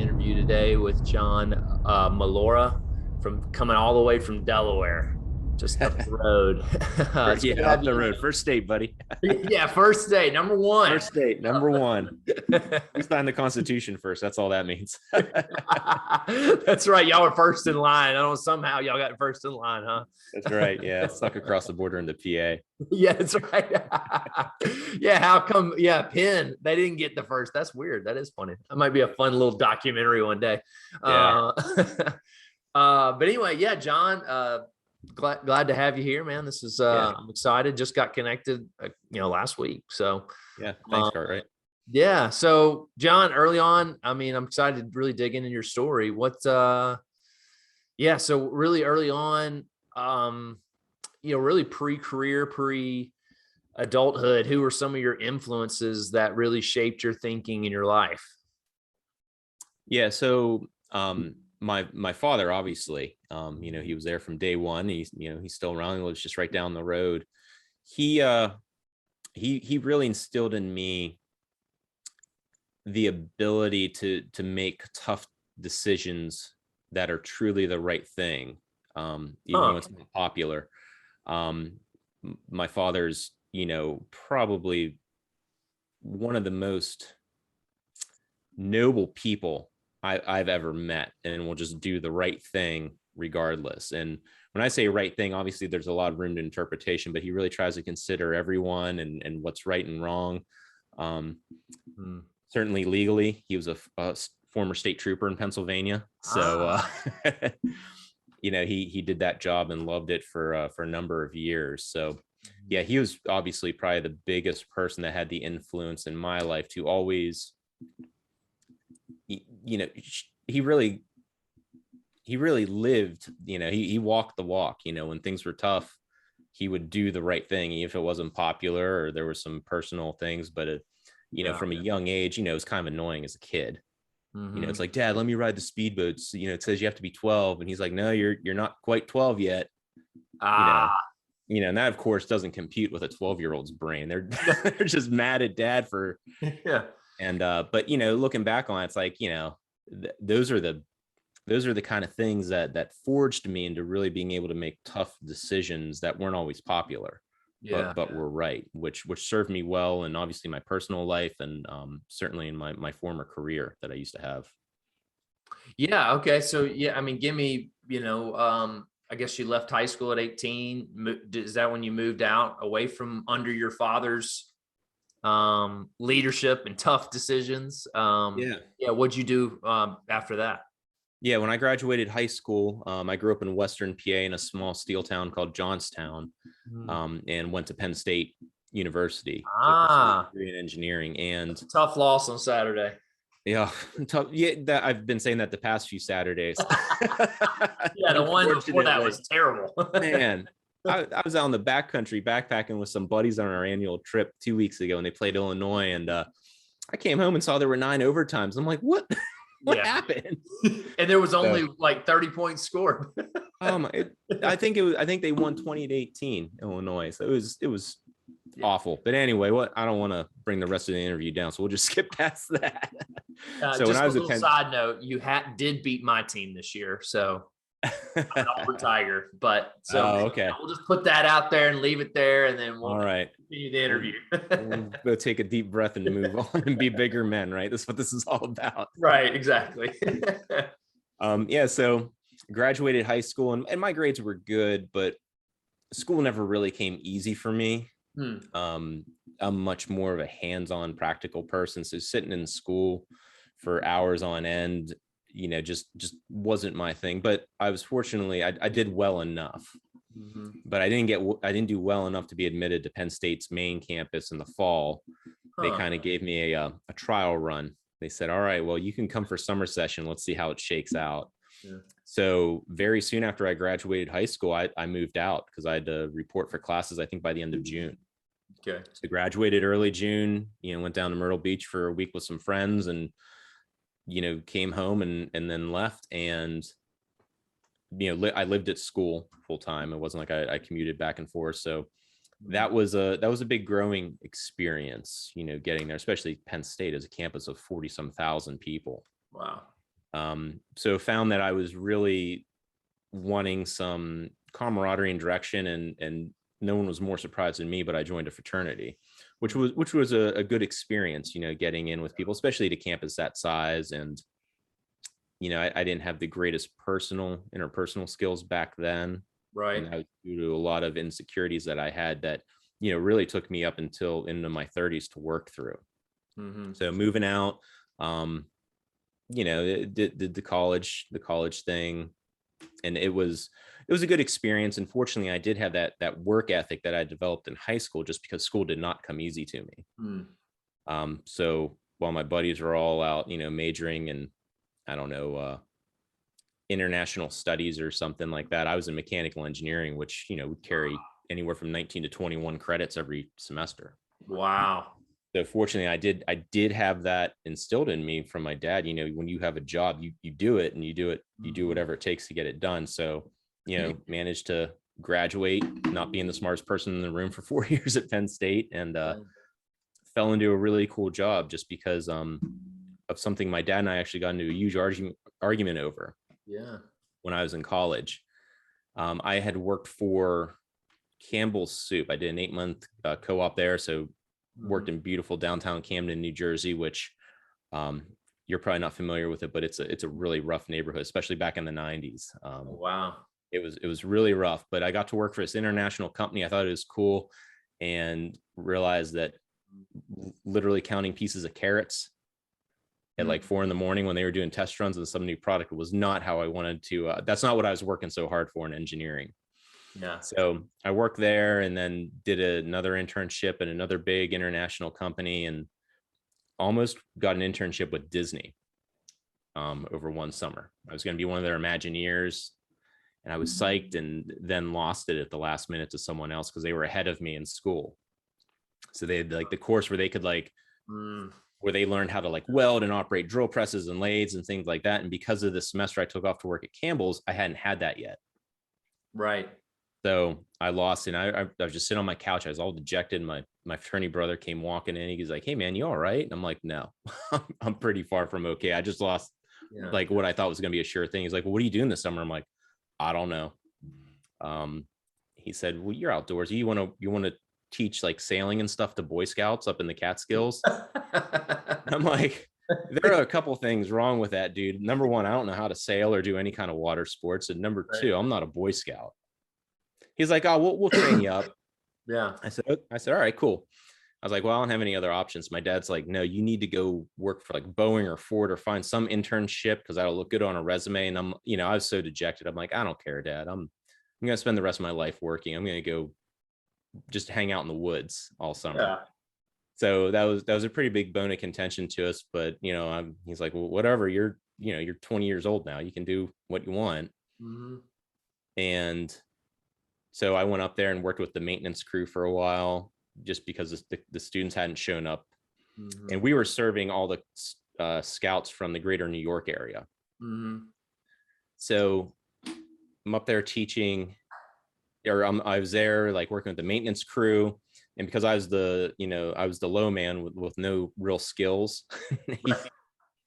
interview today with John Mollura coming all the way from Delaware, just up the road. It's good to Yeah, have up the you. road. First state, buddy. Yeah, first day, number one. First state, number one. We signed the Constitution first. That's all that means. That's right. Y'all were first in line. I don't know, somehow y'all got first in line, huh? That's right. Yeah, stuck across the border into PA. Yeah, that's right. Yeah, how come? Yeah, Penn, they didn't get the first. That's weird. That is funny. That might be a fun little documentary one day. Yeah. But anyway, yeah, John, glad to have you here, man. This is Yeah. I'm excited. Just got connected, last week. So Yeah. Thanks, Cartwright. yeah. So John, early on, I mean, I'm excited to really dig into your story. Yeah, so really early on, really pre-career, pre-adulthood, who were some of your influences that really shaped your thinking in your life? Yeah. So my father, obviously, he was there from day one. He's still around. He lives just right down the road. He really instilled in me the ability to make tough decisions that are truly the right thing, even though it's not popular. My father's, probably one of the most noble people I've ever met, and will just do the right thing regardless. And when I say right thing, obviously there's a lot of room to interpretation, but he really tries to consider everyone and what's right and wrong. Certainly legally, he was a former state trooper in Pennsylvania, so he did that job and loved it for a number of years. So yeah, he was obviously probably the biggest person that had the influence in my life to always, he really lived, he walked the walk. When things were tough, he would do the right thing, even if it wasn't popular or there were some personal things. But from a young age, it was kind of annoying as a kid. It's like, Dad, let me ride the speedboats. It says you have to be 12, and he's like, no, you're not quite 12 yet. And that of course doesn't compute with a 12-year-old's brain. They're they're just mad at Dad for And but looking back on it, it's like, those are the kind of things that forged me into really being able to make tough decisions that weren't always popular, but were right, which served me well, and obviously my personal life, and certainly in my former career that I used to have. Yeah. Okay. So yeah, I mean, give me, I guess you left high school at 18. Is that when you moved out away from under your father's leadership and tough decisions? What'd you do after that? Yeah, when I graduated high school, I grew up in Western PA in a small steel town called Johnstown, and went to Penn State University in engineering. And tough loss on Saturday. Yeah, tough. Yeah, I've been saying that the past few Saturdays. Yeah, the one before that was terrible. Man, I was out in the backcountry backpacking with some buddies on our annual trip 2 weeks ago, and they played Illinois. And I came home and saw there were 9 overtimes. I'm like, what? What happened? And there was only like 30 points scored. I think they won 20-18, Illinois. So it was awful. But anyway, I don't want to bring the rest of the interview down, so we'll just skip past that. So when I was a side note, you did beat my team this year, so I'm not for Tiger, but okay. We'll just put that out there and leave it there, and then we'll continue the interview. We'll go take a deep breath and move on and be bigger men, right? That's what this is all about. Right, exactly. So graduated high school, and my grades were good, but school never really came easy for me. I'm much more of a hands-on practical person, so sitting in school for hours on end, just wasn't my thing. But I was fortunately, I did well enough, but I didn't do well enough to be admitted to Penn State's main campus in the fall. They kind of gave me a trial run. They said, all right, well, you can come for summer session. Let's see how it shakes out. So very soon after I graduated high school, I moved out because I had to report for classes, I think by the end of June. Okay. So graduated early June, went down to Myrtle Beach for a week with some friends, and, came home and then left. And, I lived at school full time. It wasn't like I commuted back and forth. So that was a big growing experience, getting there, especially Penn State as a campus of 40 some thousand people. Wow. So found that I was really wanting some camaraderie and direction, and no one was more surprised than me, but I joined a fraternity, which was a good experience, getting in with people, especially to campus that size. And, I didn't have the greatest interpersonal skills back then. Right. And that was due to a lot of insecurities that I had that, really took me up until into my 30s to work through. So moving out, did the college thing, and it was a good experience. Unfortunately, I did have that work ethic that I developed in high school, just because school did not come easy to me. So while my buddies were all out, majoring in, I don't know, international studies or something like that, I was in mechanical engineering, which, would carry anywhere from 19 to 21 credits every semester. Wow. So fortunately, I did have that instilled in me from my dad. When you have a job, you do it, and you do whatever it takes to get it done. So, managed to graduate, not being the smartest person in the room for 4 years at Penn State, and fell into a really cool job just because of something my dad and I actually got into a huge argument over. Yeah. When I was in college, I had worked for Campbell's Soup. I did an 8-month co-op there, so worked in beautiful downtown Camden, New Jersey, which you're probably not familiar with it, but it's a really rough neighborhood, especially back in the 90s. Wow. It was really rough, but I got to work for this international company. I thought it was cool, and realized that literally counting pieces of carrots at like 4 a.m. when they were doing test runs on some new product was not how I wanted to. That's not what I was working so hard for in engineering. Yeah. So I worked there, and then did another internship at another big international company, and almost got an internship with Disney over one summer. I was going to be one of their Imagineers, and I was psyched, and then lost it at the last minute to someone else because they were ahead of me in school. So they had like the course where they could where they learned how to like weld and operate drill presses and lathes and things like that. And because of the semester I took off to work at Campbell's, I hadn't had that yet. Right. So I lost it. And I was just sitting on my couch. I was all dejected. My fraternity brother came walking in. He's like, "Hey man, you all right?" And I'm like, "No, I'm pretty far from okay. I just lost like what I thought was going to be a sure thing." He's like, "Well, what are you doing this summer?" I'm like, "I don't know." He said, "Well, you're outdoors. You want to teach like sailing and stuff to Boy Scouts up in the Catskills?" I'm like, there are a couple things wrong with that, dude. Number one, I don't know how to sail or do any kind of water sports. And number two, I'm not a Boy Scout. He's like, "Oh, we'll train you up." Yeah. I said, "All right, cool." I was like, "Well, I don't have any other options." My dad's like, "No, you need to go work for like Boeing or Ford or find some internship because that'll look good on a resume." And I was so dejected. I'm like, "I don't care, Dad. I'm going to spend the rest of my life working. I'm going to go just hang out in the woods all summer." Yeah. So that was a pretty big bone of contention to us. But, he's like, "Well, whatever, you're 20 years old now. You can do what you want." And so I went up there and worked with the maintenance crew for a while, just because the students hadn't shown up. And we were serving all the scouts from the greater New York area. So I'm up there teaching, or I was there like working with the maintenance crew. And because I was the low man with no real skills,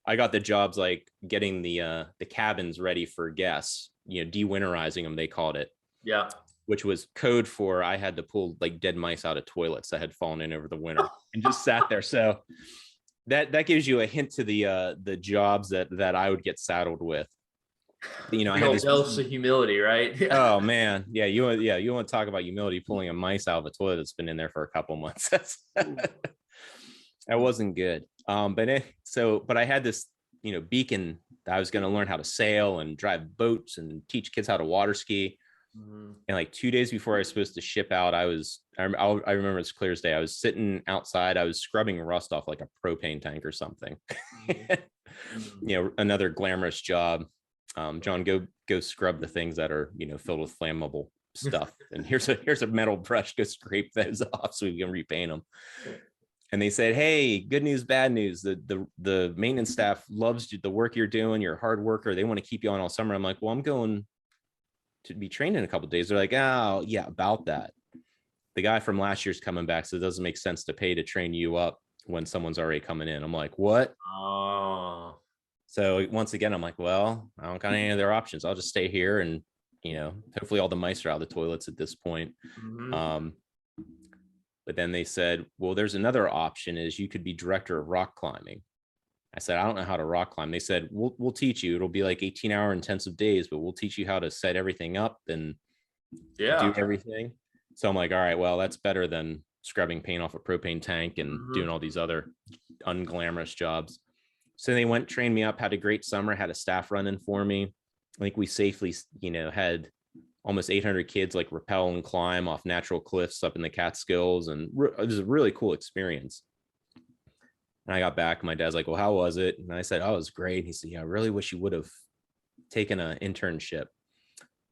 I got the jobs like getting the cabins ready for guests, de-winterizing them, they called it. Yeah. Which was code for I had to pull like dead mice out of toilets that had fallen in over the winter and just sat there. So that gives you a hint to the jobs that I would get saddled with. I had this dose of humility, right? Oh man, yeah, you want to talk about humility, pulling a mice out of a toilet that's been in there for a couple months. That wasn't good. But I had this beacon that I was going to learn how to sail and drive boats and teach kids how to water ski. And like 2 days before I was supposed to ship out, I remember as clear as day. I was sitting outside. I was scrubbing rust off like a propane tank or something. Another glamorous job. John, go scrub the things that are filled with flammable stuff. And here's a metal brush. Go scrape those off so we can repaint them. And they said, "Hey, good news, bad news. The maintenance staff loves the work you're doing. You're a hard worker. They want to keep you on all summer." I'm like, "Well, I'm going to be trained in a couple of days." They're like, "Oh yeah, about that. The guy from last year's coming back, so it doesn't make sense to pay to train you up when someone's already coming in." I'm like, "What?" Oh. So once again, I'm like, well, I don't got any other options. I'll just stay here, and hopefully all the mice are out of the toilets at this point. Mhm. But then they said, well, there's another option, is you could be director of rock climbing. I said, I don't know how to rock climb. They said, we'll teach you. It'll be like 18-hour intensive days, but we'll teach you how to set everything up and do Yeah. everything. So I'm like, all right, well, that's better than scrubbing paint off a propane tank and Mhm. doing all these other unglamorous jobs. So they trained me up, had a great summer, had a staff running for me. I think we safely, had almost 800 kids like rappel and climb off natural cliffs up in the Catskills. And it was a really cool experience. And I got back, my dad's like, well, how was it? And I said, oh, it was great. He said, yeah, I really wish you would have taken an internship.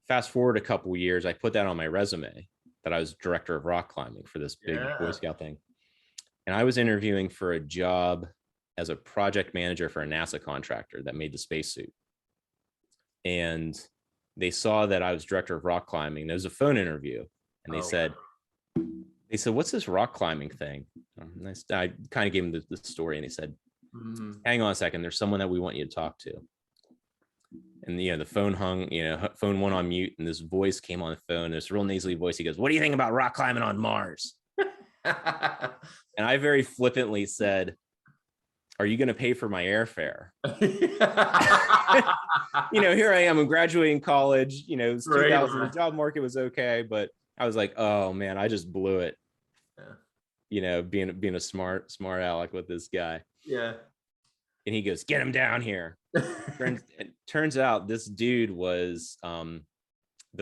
Fast forward a couple of years, I put that on my resume that I was director of rock climbing for this big Boy Scout thing. And I was interviewing for a job as a project manager for a NASA contractor that made the spacesuit. And they saw that I was director of rock climbing. There was a phone interview, and they said, what's this rock climbing thing? And I kind of gave them the story, and they said, hang on a second, there's someone that we want you to talk to. And the phone hung, phone went on mute, and this voice came on the phone, this real nasally voice. He goes, what do you think about rock climbing on Mars? And I very flippantly said, are you going to pay for my airfare? Here I am, I'm graduating college, it was 2000, the job market was okay, but I was like, oh man, I just blew it. Being a smart aleck with this guy. Yeah. And he goes, get him down here. Turns out this dude was the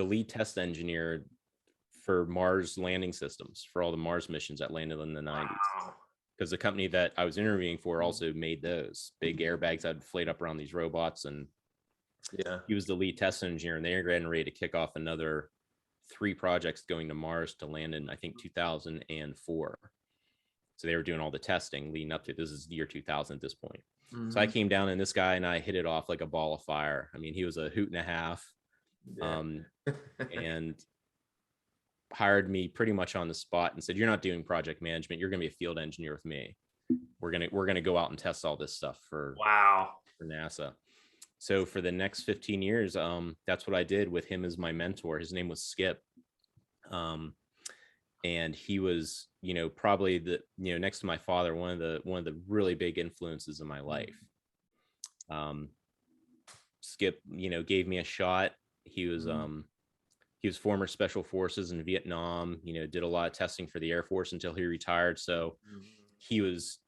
lead test engineer for Mars landing systems, for all the Mars missions that landed in the 90s. Because the company that I was interviewing for also made those big airbags that would inflate up around these robots. And he was the lead test engineer, and they were getting ready to kick off another 3 projects going to Mars to land in, I think, 2004. So they were doing all the testing leading up to, this is year 2000 at this point. So I came down, and this guy and I hit it off like a ball of fire. I mean, he was a hoot and a half, and hired me pretty much on the spot and said, you're not doing project management, you're going to be a field engineer with me. We're going to go out and test all this stuff for NASA. So for the next 15 years, that's what I did with him as my mentor. His name was Skip. And he was, probably the, next to my father, one of the really big influences in my life. Skip, gave me a shot. He was former special forces in Vietnam, did a lot of testing for the Air Force until he retired. So he was,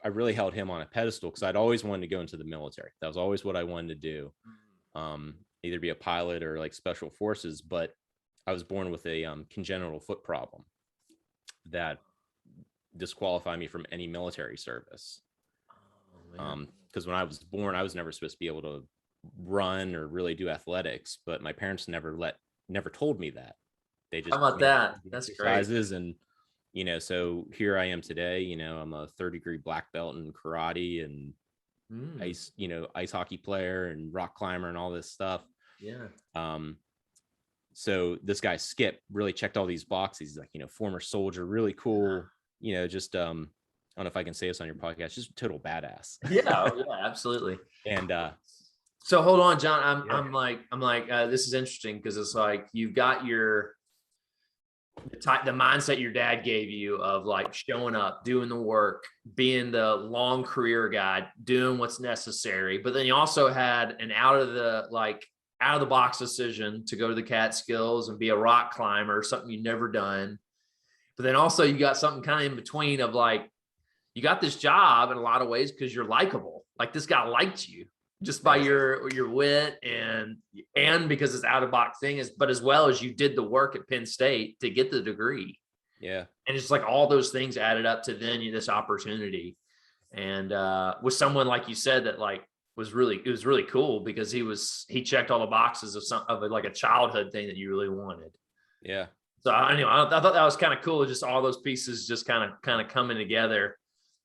I really held him on a pedestal because I'd always wanted to go into the military. That was always what I wanted to do. Either be a pilot or like special forces, but I was born with a congenital foot problem that disqualified me from any military service. Because when I was born, I was never supposed to be able to run or really do athletics, but my parents never told me that. They just, how about that? That's great. And so here I am today. I'm a 3rd-degree black belt in karate and ice hockey player and rock climber and all this stuff. So this guy Skip really checked all these boxes. He's like, former soldier, really cool. Just I don't know if I can say this on your podcast, just total badass. Yeah, absolutely. And so hold on, John. I'm like, this is interesting because it's like you've got the mindset your dad gave you of like showing up, doing the work, being the long career guy, doing what's necessary. But then you also had an out of the box decision to go to the Catskills and be a rock climber, something you've never done. But then also you got something kind of in between of like, you got this job in a lot of ways because you're likable. Like this guy liked you just by your wit and because it's out of box thing but as well as you did the work at Penn State to get the degree. Yeah. And it's like all those things added up to then this opportunity. And with someone like you said that like, it was really cool because he checked all the boxes of like a childhood thing that you really wanted. Yeah. So I thought that was kind of cool. Just all those pieces just kind of coming together.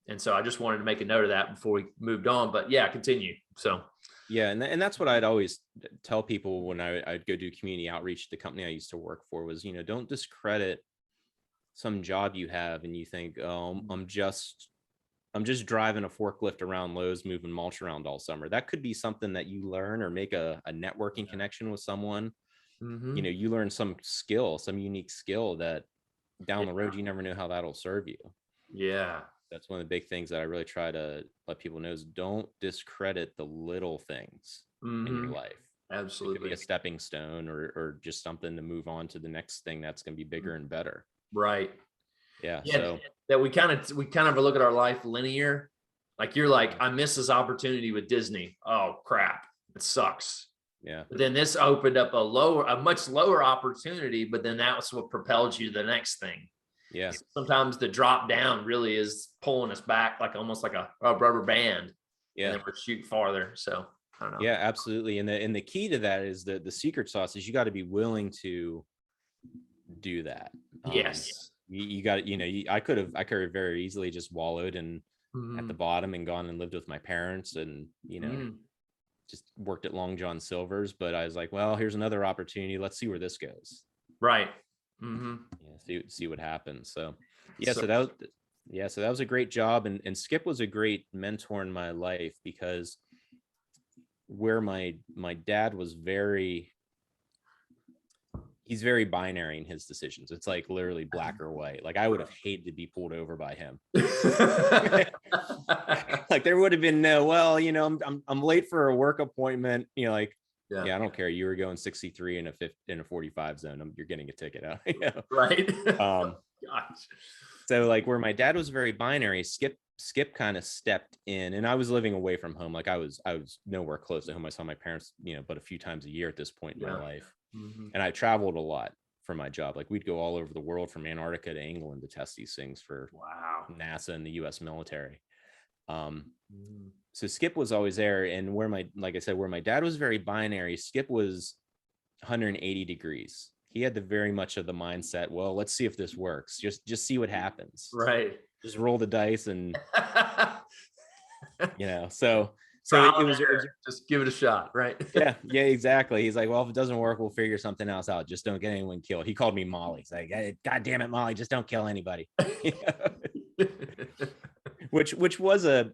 And so I just wanted to make a note of that before we moved on, but yeah, continue. So. Yeah. And that's what I'd always tell people when I'd go do community outreach. The company I used to work for was, don't discredit some job you have and you think, oh, I'm just I'm just driving a forklift around Lowe's, moving mulch around all summer. That could be something that you learn, or make a networking connection with someone. Mm-hmm. You learn some skill, some unique skill that down the road, you never know how that'll serve you. Yeah. That's one of the big things that I really try to let people know is don't discredit the little things in your Mm-hmm. life. It could Absolutely. be a stepping stone, or just something to move on to the next thing that's going to be bigger and better. Right. Yeah. Yeah. So That we kind of look at our life linear. Like you're like, I missed this opportunity with Disney. Oh crap. It sucks. yeah. But then this opened up a much lower opportunity, but then that was what propelled you to the next thing. Yeah. Sometimes the drop down really is pulling us back, like almost like a rubber band. Yeah. And then we're shooting farther. So I don't know. Yeah, absolutely. And the key to that is the secret sauce is you got to be willing to do that. Yes. You got, I could have very easily just wallowed and at the bottom and gone and lived with my parents and, just worked at Long John Silver's, but I was like, well, here's another opportunity. Let's see where this goes. Right. Mm-hmm. Yeah, see what happens. So so that was a great job. And Skip was a great mentor in my life, because where my dad was he's very binary in his decisions. It's like literally black or white. Like I would have hated to be pulled over by him. Like there would have been no, well, I'm late for a work appointment. I don't care. You were going 63 in a 45 zone. You're getting a ticket out. Right. Gosh. So like where my dad was very binary, Skip kind of stepped in, and I was living away from home. Like I was nowhere close to home. I saw my parents, but a few times a year at this point in my life. Mm-hmm. And I traveled a lot for my job. Like we'd go all over the world, from Antarctica to England, to test these things for NASA and the US military. So Skip was always there. And where my dad was very binary, Skip was 180 degrees. He had very much of the mindset, well, let's see if this works. Just see what happens. Right. Just roll the dice and, so it was just give it a shot. Right. Yeah, exactly. He's like, well, if it doesn't work, we'll figure something else out. Just don't get anyone killed. He called me Molly. He's like, hey, God damn it, Molly, just don't kill anybody. which was a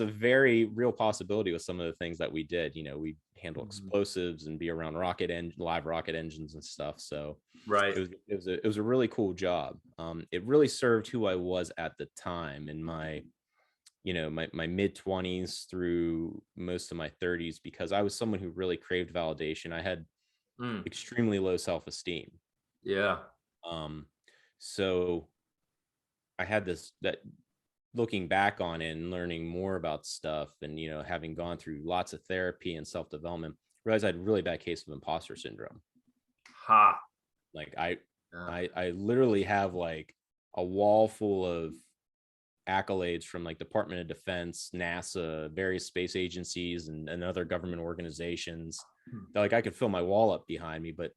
very real possibility with some of the things that we did. We handle explosives and be around live rocket engines and stuff. So right. It was a really cool job. It really served who I was at the time in my mid 20s through most of my 30s, because I was someone who really craved validation. I had extremely low self-esteem. Yeah. So I had that looking back on it and learning more about stuff and, having gone through lots of therapy and self-development, realized I had a really bad case of imposter syndrome. Like I literally have like a wall full of accolades from like Department of Defense, NASA, various space agencies, and other government organizations. Like I could fill my wall up behind me, but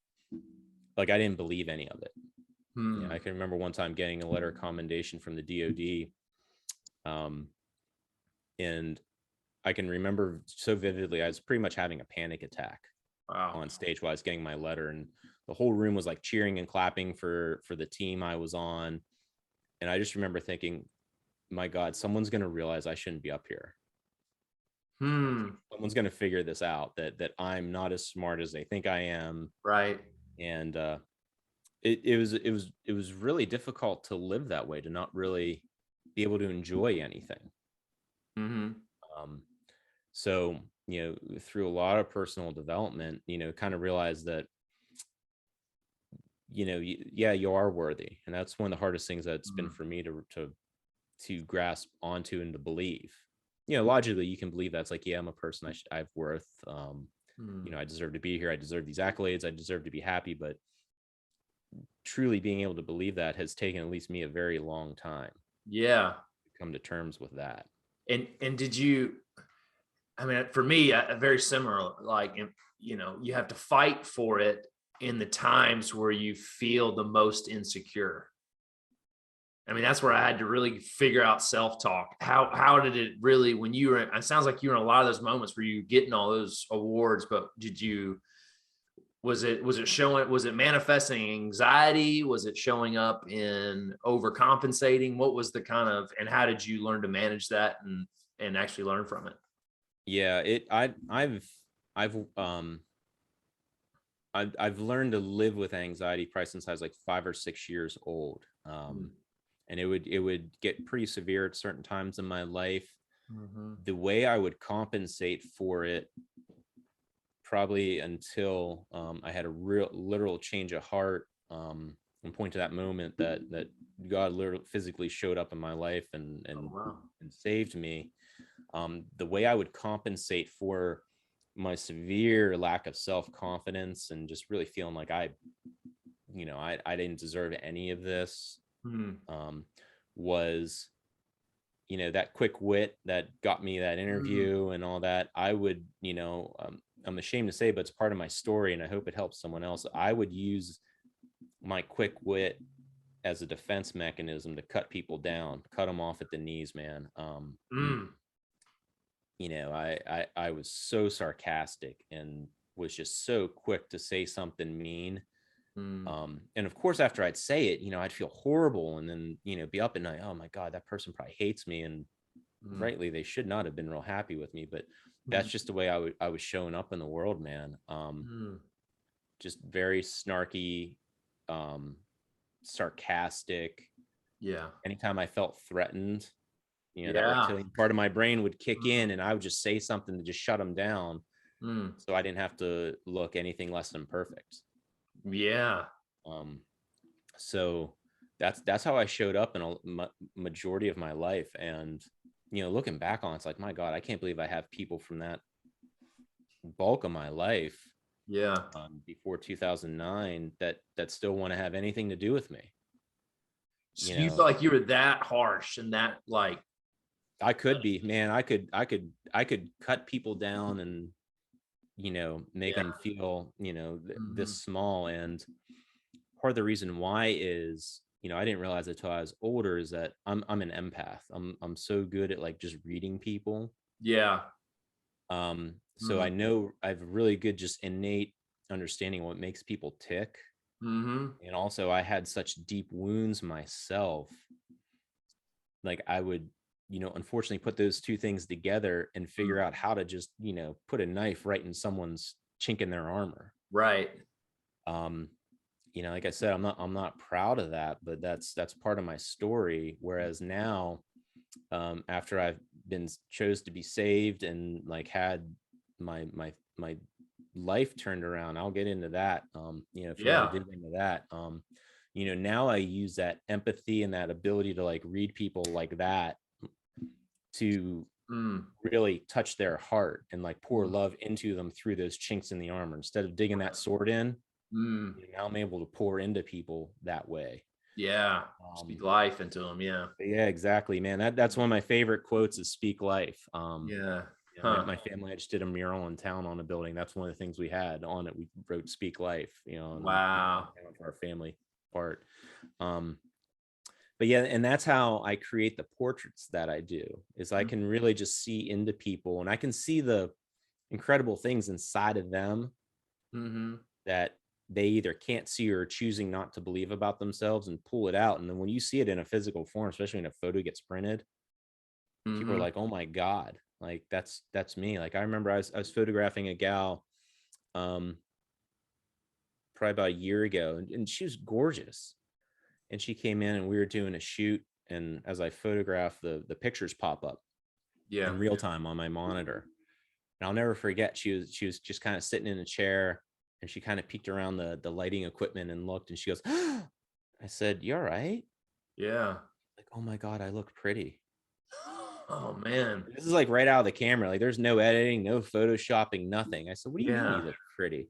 like I didn't believe any of it. I can remember one time getting a letter of commendation from the DoD, and I can remember so vividly, I was pretty much having a panic attack on stage while I was getting my letter, and the whole room was like cheering and clapping for the team I was on. And I just remember thinking, my God, someone's going to realize I shouldn't be up here. Someone's going to figure this out, that I'm not as smart as they think I am. Right. And it was really difficult to live that way, to not really be able to enjoy anything. So, through a lot of personal development, kind of realized that, you are worthy. And that's one of the hardest things that's been for me to grasp onto and to believe. Logically you can believe that's like, yeah, I'm a person, I have worth. I deserve to be here. I deserve these accolades. I deserve to be happy. But truly being able to believe that has taken at least me a very long time. Yeah. To come to terms with that. And did you, for me, very similar, like, you have to fight for it in the times where you feel the most insecure. That's where I had to really figure out self-talk. How did it really, when you were, it sounds like you were in a lot of those moments where you getting all those awards, but Was it manifesting anxiety? Was it showing up in overcompensating? What was the kind of, and how did you learn to manage that and actually learn from it? Yeah, I've um I've learned to live with anxiety probably since I was like 5 or 6 years old. And it would get pretty severe at certain times in my life. Mm-hmm. The way I would compensate for it, probably until I had a real literal change of heart, and point to that moment that God literally physically showed up in my life Oh, wow. and saved me. The way I would compensate for my severe lack of self-confidence and just really feeling like I didn't deserve any of this, Mm. was, that quick wit that got me that Mm. interview and all that. I would, I'm ashamed to say, but it's part of my story and I hope it helps someone else. I would use my quick wit as a defense mechanism to cut people down, cut them off at the knees, man. Mm. I was so sarcastic and was just so quick to say something mean. Mm. And of course, after I'd say it, I'd feel horrible and then, be up at night. Oh my God, that person probably hates me. And Mm. rightly, they should not have been real happy with me, but that's Mm. just the way I was showing up in the world, man. Mm. Just very snarky, sarcastic. Yeah. Anytime I felt threatened, that Yeah. reptilian part of my brain would kick Mm. in and I would just say something to just shut them down. Mm. So I didn't have to look anything less than perfect. Yeah. Um, so that's how I showed up in a majority of my life. And, looking back on it, it's like, my God, I can't believe I have people from that bulk of my life, Yeah. before 2009 that still want to have anything to do with me. So you felt like you were that harsh and that like, I could be, man, I could cut people down and, make yeah. them feel, Mm-hmm. this small. And part of the reason why is, I didn't realize it until I was older, is that I'm an empath. I'm so good at like just reading people. Yeah. So I know I have really good, just innate understanding what makes people tick. Mm-hmm. And also I had such deep wounds myself. Like I would, unfortunately put those two things together and figure out how to just, put a knife right in someone's chink in their armor. Right. Like I said, I'm not proud of that, but that's part of my story. Whereas now, after I've been chose to be saved and like had my life turned around, I'll get into that. If you want to dig into that, now I use that empathy and that ability to like read people like that to really touch their heart and like pour love into them through those chinks in the armor. Instead of digging that sword in, now I'm able to pour into people that way. Yeah. Speak life into them. Yeah. Yeah, exactly, man. That's one of my favorite quotes is speak life. Yeah. My family, I just did a mural in town on a building. That's one of the things we had on it. We wrote speak life, Wow. for our family part. But yeah, and that's how I create the portraits that I do, is I can really just see into people and I can see the incredible things inside of them that they either can't see or are choosing not to believe about themselves, and pull it out. And then when you see it in a physical form, especially when a photo gets printed, people are like, oh my God, like that's me. Like I remember I was photographing a gal probably about a year ago, and she was gorgeous. And she came in and we were doing a shoot, and as I photographed, the pictures pop up in real time on my monitor. And I'll never forget, she was just kind of sitting in a chair, and she kind of peeked around the lighting equipment and looked, and she goes, I said, "You all right?" Yeah. Like, oh my God, I look pretty. Oh man. This is like right out of the camera. Like there's no editing, no photoshopping, nothing. I said, what do you mean you Yeah. look pretty?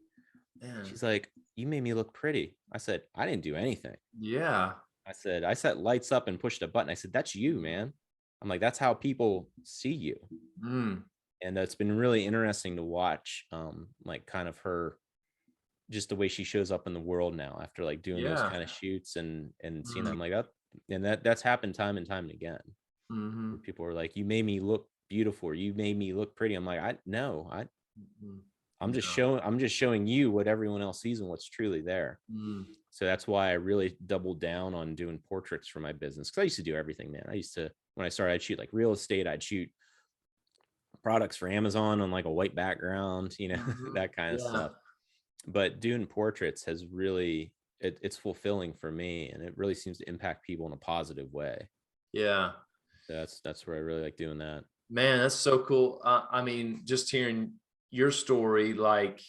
Man. She's like, you made me look pretty. I said, I didn't do anything. Yeah. I said, I set lights up and pushed a button. I said, that's you, man. I'm like, that's how people see you. And it's been really interesting to watch, like kind of her, just the way she shows up in the world now after like doing those kind of shoots and seeing them like that. And that's happened time and time again. People are like, you made me look beautiful, or you made me look pretty. I'm like, I'm just showing you what everyone else sees and what's truly there. Mm. So that's why I really doubled down on doing portraits for my business. Cause I used to do everything, man. When I started, I'd shoot like real estate. I'd shoot products for Amazon on like a white background, that kind of Yeah. stuff. But doing portraits has really, it's fulfilling for me, and it really seems to impact people in a positive way. Yeah. That's where I really like doing that. Man, that's so cool. I mean, just hearing your story, like,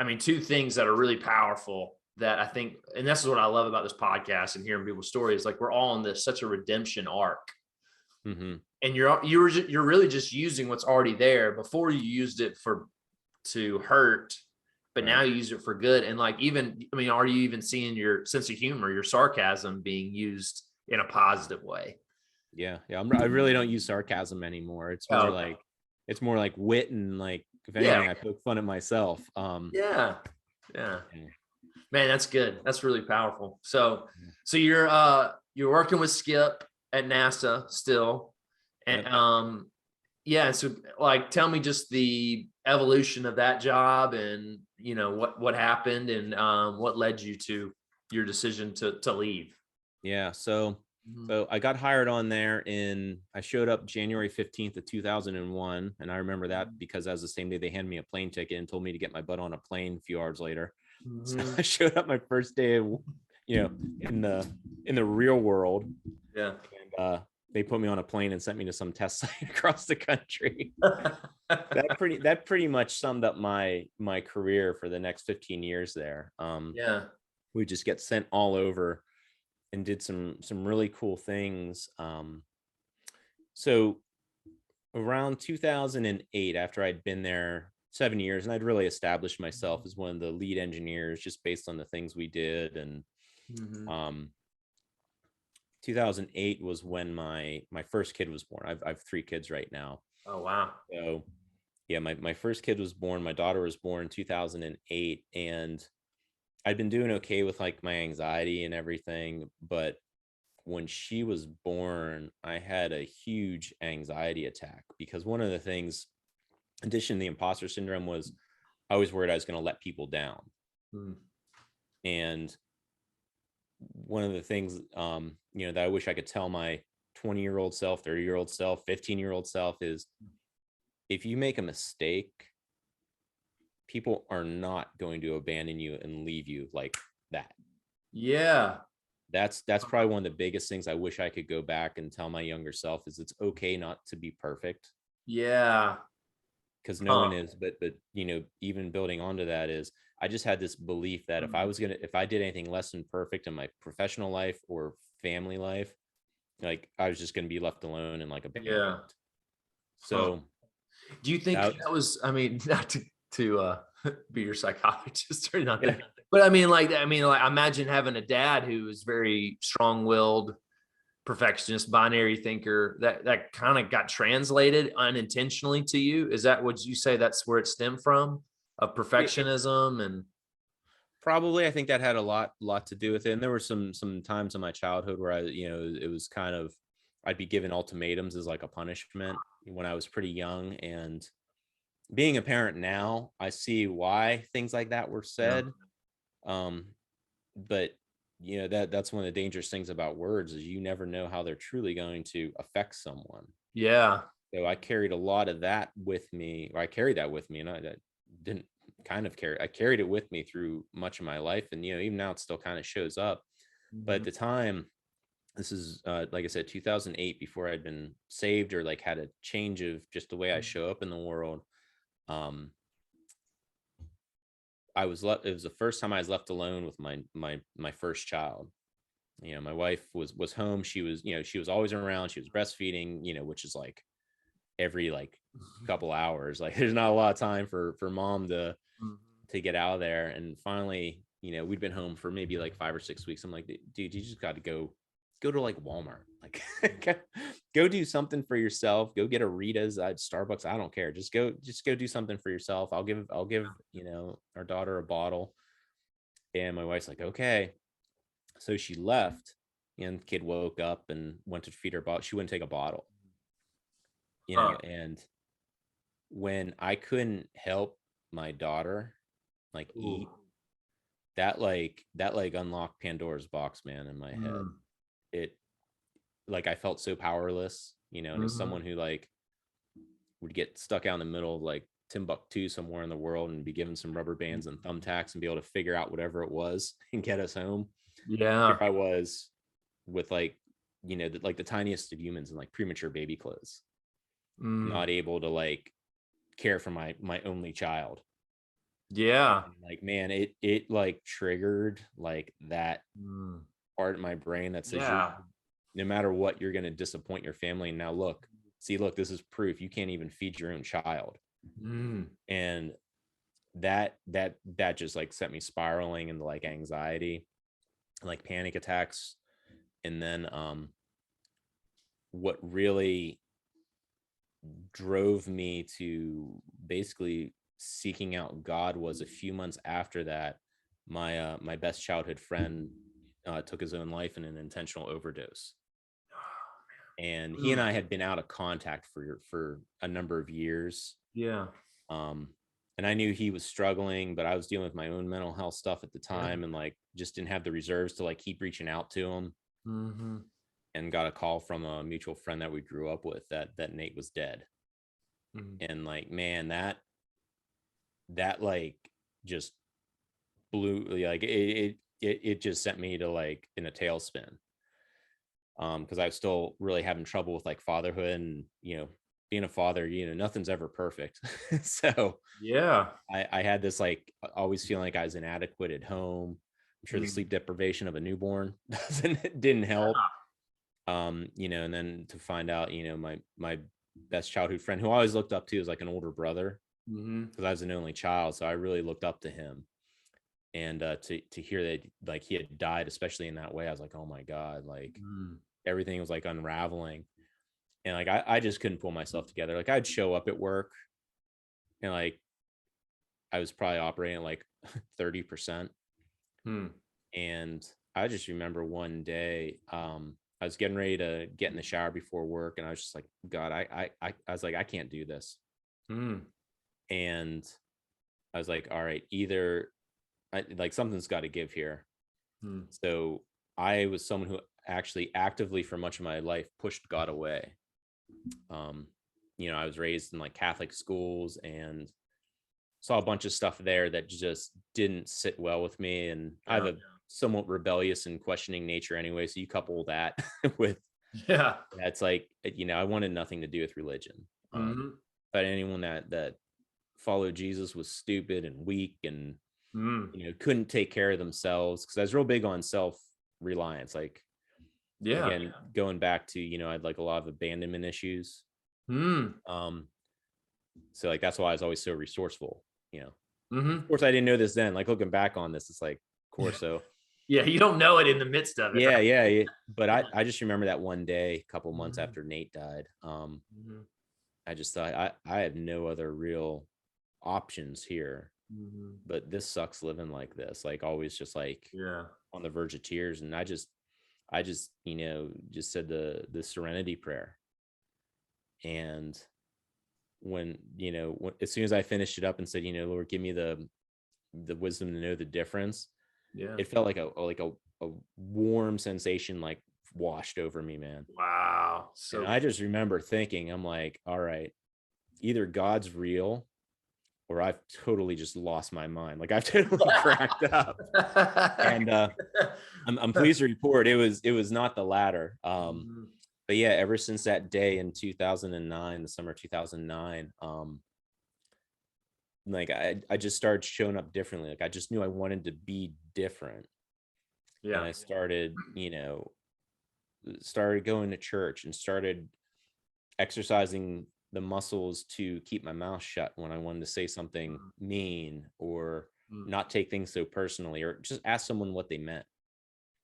I mean, two things that are really powerful that I think, and this is what I love about this podcast and hearing people's stories. Like, we're all on this such a redemption arc, Mm-hmm. and you're really just using what's already there. Before, you used it to hurt, but now Right. you use it for good. And like, even, I mean, are you even seeing your sense of humor, your sarcasm being used in a positive way? Yeah. I really don't use sarcasm anymore. It's more Oh, like, wit, and like, if yeah. anything, I poke fun at myself. Yeah. Yeah. Man, that's good. That's really powerful. So you're working with Skip at NASA still. And Yep. yeah, so like, tell me just the evolution of that job, and what happened, and what led you to your decision to leave. Yeah. So Mhm. so I got hired on there I showed up January 15th of 2001. And I remember that because that was the same day they handed me a plane ticket and told me to get my butt on a plane a few hours later. So Mhm. I showed up my first day, in the real world. Yeah. And they put me on a plane and sent me to some test site across the country. That pretty much summed up my career for the next 15 years there. Yeah. We just get sent all over and did some really cool things. So around 2008, after I'd been there 7 years, and I'd really established myself as one of the lead engineers just based on the things we did. And Mhm. 2008 was when my first kid was born. I've 3 kids right now. Oh, wow. So yeah, my first kid was born. My daughter was born in 2008, and I'd been doing okay with like my anxiety and everything, but when she was born, I had a huge anxiety attack because one of the things, in addition to the imposter syndrome, was I was worried I was going to let people down. Mm. And one of the things, that I wish I could tell my 20-year-old self, 30-year-old self, 15-year-old self is, if you make a mistake, people are not going to abandon you and leave you like that. Yeah. That's probably one of the biggest things I wish I could go back and tell my younger self is it's okay not to be perfect, Yeah. because no Huh. one is. But even building onto that is, I just had this belief that if I did anything less than perfect in my professional life or family life, like I was just going to be left alone and like abandoned. Yeah. Huh. So Do you think that that was, I mean, not to be your psychologist or yeah. nothing, but I mean, like, imagine having a dad who is very strong-willed, perfectionist, binary thinker, that kind of got translated unintentionally to you. Is that, would you say that's where it stemmed from? Of it, perfectionism and Probably, I think that had a lot to do with it. And there were some times in my childhood where it was kind of, I'd be given ultimatums as like a punishment when I was pretty young. And being a parent now, I see why things like that were yeah. said. Um, but that's one of the dangerous things about words is you never know how they're truly going to affect someone. Yeah. So I carried a lot of that with me, or I carried that with me, and I didn't I carried it with me through much of my life. And, even now it still kind of shows up. But at Mhm. the time, this is, like I said, 2008, before I'd been saved or like had a change of just the way I show up in the world. Um, it was the first time I was left alone with my first child. My wife was home. She was always around. She was breastfeeding, which is like every like couple hours. Like there's not a lot of time for mom to Mhm. get out of there. And finally, we'd been home for maybe like 5 or 6 weeks. I'm like, dude, you just got to go to like Walmart, like go do something for yourself. Go get a Rita's at Starbucks. I don't care. Just go do something for yourself. I'll give our daughter a bottle. And my wife's like, okay. So she left, and the kid woke up and went to feed her bottle. She wouldn't take a bottle. Huh. And when I couldn't help my daughter like eat, Ooh. that unlocked Pandora's box, man, in my head. It like I felt so powerless, and as someone who like would get stuck out in the middle of like Timbuktu somewhere in the world and be given some rubber bands and thumbtacks and be able to figure out whatever it was and get us home. Yeah. Here I was with like, like the tiniest of humans in like premature baby clothes, not able to like care for my only child. Yeah. And like, man, it like triggered like that part of my brain that says Yeah. no matter what, you're going to disappoint your family. And now look, this is proof you can't even feed your own child. And that just like set me spiraling into like anxiety, like panic attacks. And then what really drove me to basically seeking out God was a few months after that, my best childhood friend took his own life in an intentional overdose. And he and I had been out of contact for a number of years. Yeah. And I knew he was struggling, but I was dealing with my own mental health stuff at the time, and like just didn't have the reserves to like keep reaching out to him. And got a call from a mutual friend that we grew up with that Nate was dead. And like, man, that like just blew, like it just sent me to like in a tailspin. Because I was still really having trouble with like fatherhood and, being a father, nothing's ever perfect. So Yeah. I had this like always feeling like I was inadequate at home. I'm sure the sleep deprivation of a newborn didn't help. And then to find out, my best childhood friend who I always looked up to as like an older brother, because I was an only child, so I really looked up to him. And to hear that like he had died, especially in that way, I was like, oh my God, like everything was like unraveling. And like I just couldn't pull myself together. Like I'd show up at work and like I was probably operating at like 30%. And I just remember one day I was getting ready to get in the shower before work, and I was just like, God, I was like, I can't do this. And I was like, all right, either like something's got to give here. So I was someone who actually actively for much of my life pushed God away. I was raised in like Catholic schools and saw a bunch of stuff there that just didn't sit well with me. And I have a somewhat rebellious and questioning nature anyway. So you couple that with, that's like, I wanted nothing to do with religion. But anyone that followed Jesus was stupid and weak and, couldn't take care of themselves. Cause I was real big on self-reliance. Like, again, going back to, I had like a lot of abandonment issues. So like, that's why I was always so resourceful, Of course, I didn't know this then. Like looking back on this, it's like, of course, so. Yeah, you don't know it in the midst of it. Yeah. But I just remember that one day, a couple months after Nate died, I just thought I have no other real options here. But this sucks living like this, like always just like on the verge of tears. And I just just said the serenity prayer. And when as soon as I finished it up and said, Lord, give me the wisdom to know the difference, it felt like a warm sensation like washed over me, man. Wow. So and I just remember thinking, I'm like, all right, either God's real or I've totally just lost my mind. Like I've totally cracked up. And I'm pleased to report it was not the latter. But yeah, ever since that day in 2009, the summer 2009, like I just started showing up differently. Like I just knew I wanted to be different. And I started, started going to church and started exercising the muscles to keep my mouth shut when I wanted to say something mean or not take things so personally, or just ask someone what they meant.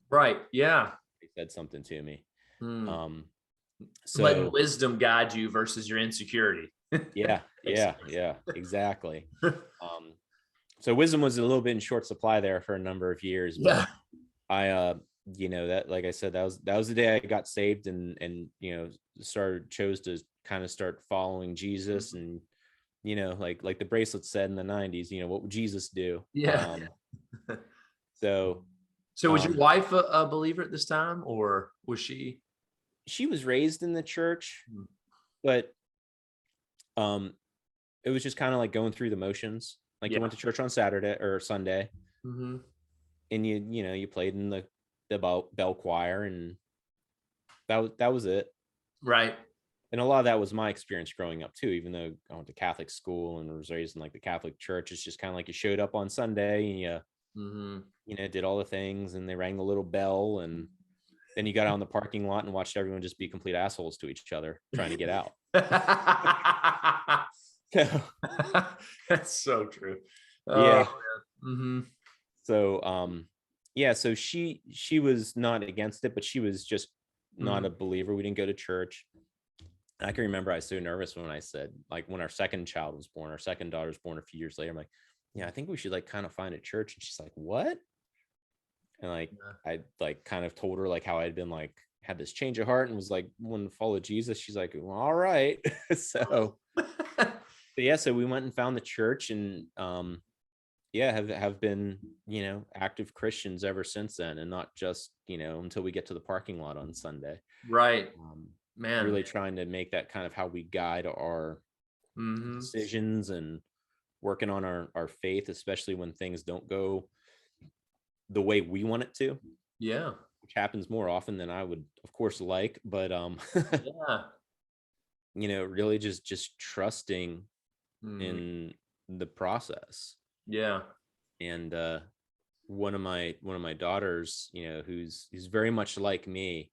Right. Yeah. They said something to me. So letting wisdom guide you versus your insecurity. yeah, exactly. So wisdom was a little bit in short supply there for a number of years, but I that, like I said, that was the day I got saved and chose to kind of start following Jesus and like the bracelet said in the 90s, what would Jesus do? Yeah. So So was your wife a believer at this time, or was she? she was raised in the church, Mm. but it was just kind of like going through the motions. Like you Yeah. went to church on Saturday or Sunday, Mm-hmm. and you played in the bell choir, and that was it. Right. And a lot of that was my experience growing up too. Even though I went to Catholic school and was raised in like the Catholic church, it's just kind of like you showed up on Sunday and did all the things, and they rang the little bell, and then you got out in the parking lot and watched everyone just be complete assholes to each other trying to get out. That's so true. Yeah. Mm-hmm. So so she was not against it, but she was just not a believer. We didn't go to church. I can remember I was so nervous when I said, like, when our second child was born, our second daughter was born a few years later. I'm like, yeah, I think we should like kind of find a church. And she's like, what? And like, I like kind of told her like how I'd been like, had this change of heart and was like, wanting to follow Jesus. She's like, well, all right. So we went and found the church, and have been, active Christians ever since then, and not just, until we get to the parking lot on Sunday. Right. Man, really trying to make that kind of how we guide our decisions, and working on our faith, especially when things don't go the way we want it to. Yeah. Which happens more often than I would, of course, like, but really just trusting in the process. Yeah. And one of my daughters, who's very much like me,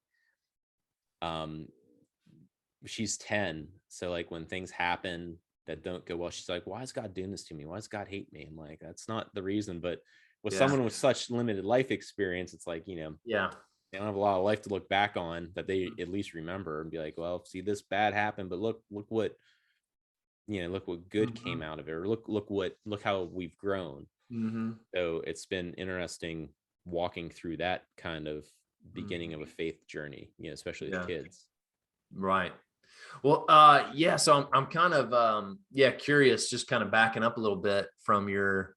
she's 10, so like when things happen that don't go well, she's like, why is God doing this to me? Why does God hate me? I'm like, that's not the reason. But with someone with such limited life experience, it's like, they don't have a lot of life to look back on, that they at least remember and be like, well, see, this bad happened, but look what good came out of it, or look how we've grown. So it's been interesting walking through that kind of beginning of a faith journey, especially with kids. Right. Well, so I'm kind of curious, just kind of backing up a little bit from your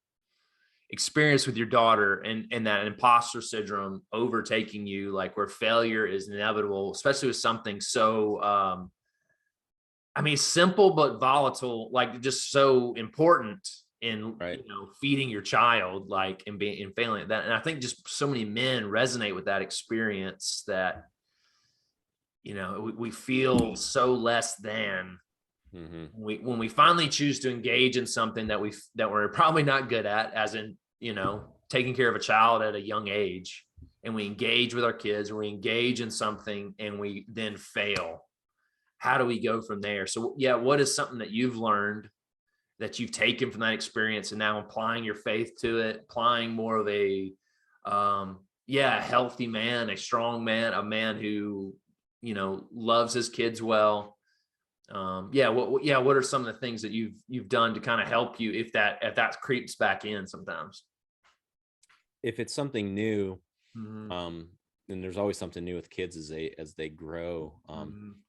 experience with your daughter and that imposter syndrome overtaking you, like where failure is inevitable, especially with something so simple but volatile, like just so important in feeding your child, like and failing at that. And I think just so many men resonate with that experience, that we feel so less than when we finally choose to engage in something that we're probably not good at, as in taking care of a child at a young age, and we engage with our kids, and we engage in something and we then fail. How do we go from there? So what is something that you've learned, that you've taken from that experience, and now applying your faith to it, applying more of a healthy man, a strong man, a man who loves his kids well? What are some of the things that you've done to kind of help you if that creeps back in sometimes? If it's something new, then there's always something new with kids as they grow.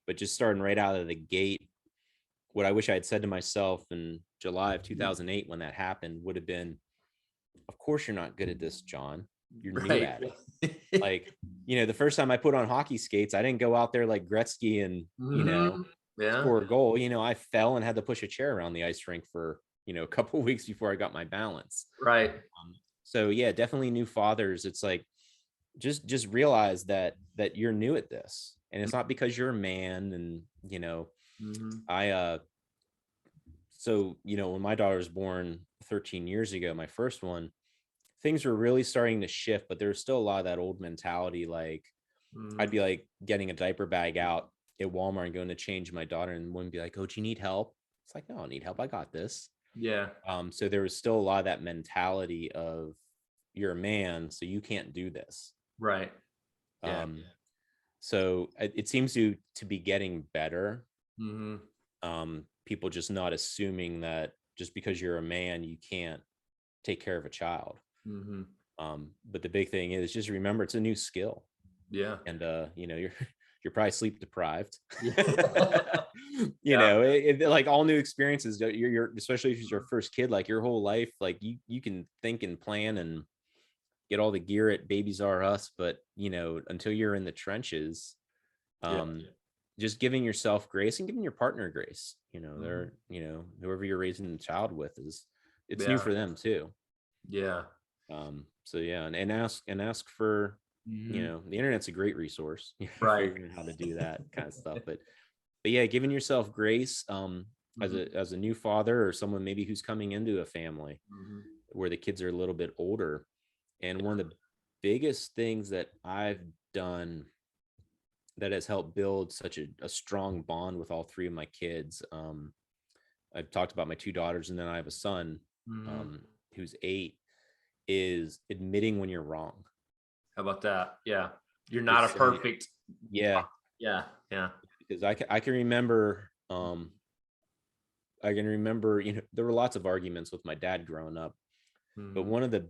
But just starting right out of the gate, what I wish I had said to myself in July of 2008 when that happened would have been, of course you're not good at this, John. You're new at it. Like, the first time I put on hockey skates, I didn't go out there like Gretzky and, score a goal. I fell and had to push a chair around the ice rink for, a couple of weeks before I got my balance. Right. So definitely new fathers. It's like, just realize that you're new at this, and it's not because you're a man. And, when my daughter was born 13 years ago, my first one, things were really starting to shift, but there's still a lot of that old mentality. Like I'd be like getting a diaper bag out at Walmart and going to change my daughter, and would be like, oh, do you need help? It's like, no, I don't need help. I got this. Yeah. So there was still a lot of that mentality of, you're a man, so you can't do this. Right. Yeah. So it seems to be getting better. People just not assuming that just because you're a man, you can't take care of a child. But the big thing is just remember, it's a new skill. Yeah. And you're probably sleep deprived. Yeah. You know, like all new experiences, you're especially if it's your first kid, like your whole life, like you can think and plan and get all the gear at Babies R Us, but you know, until you're in the trenches, just giving yourself grace and giving your partner grace. You know, they're, you know, whoever you're raising the child with it's new for them too. Yeah. So yeah, and ask for, you know, the internet's a great resource, Right. figuring out how to do that kind of stuff. But yeah, giving yourself grace, as a new father or someone maybe who's coming into a family where the kids are a little bit older. And one of the biggest things that I've done that has helped build such a strong bond with all three of my kids. I've talked about my two daughters, and then I have a son who's 8, is admitting when you're wrong. How about that? Yeah. You're not a perfect. Yeah. Yeah. Yeah. Because I can remember, you know, there were lots of arguments with my dad growing up, but one of the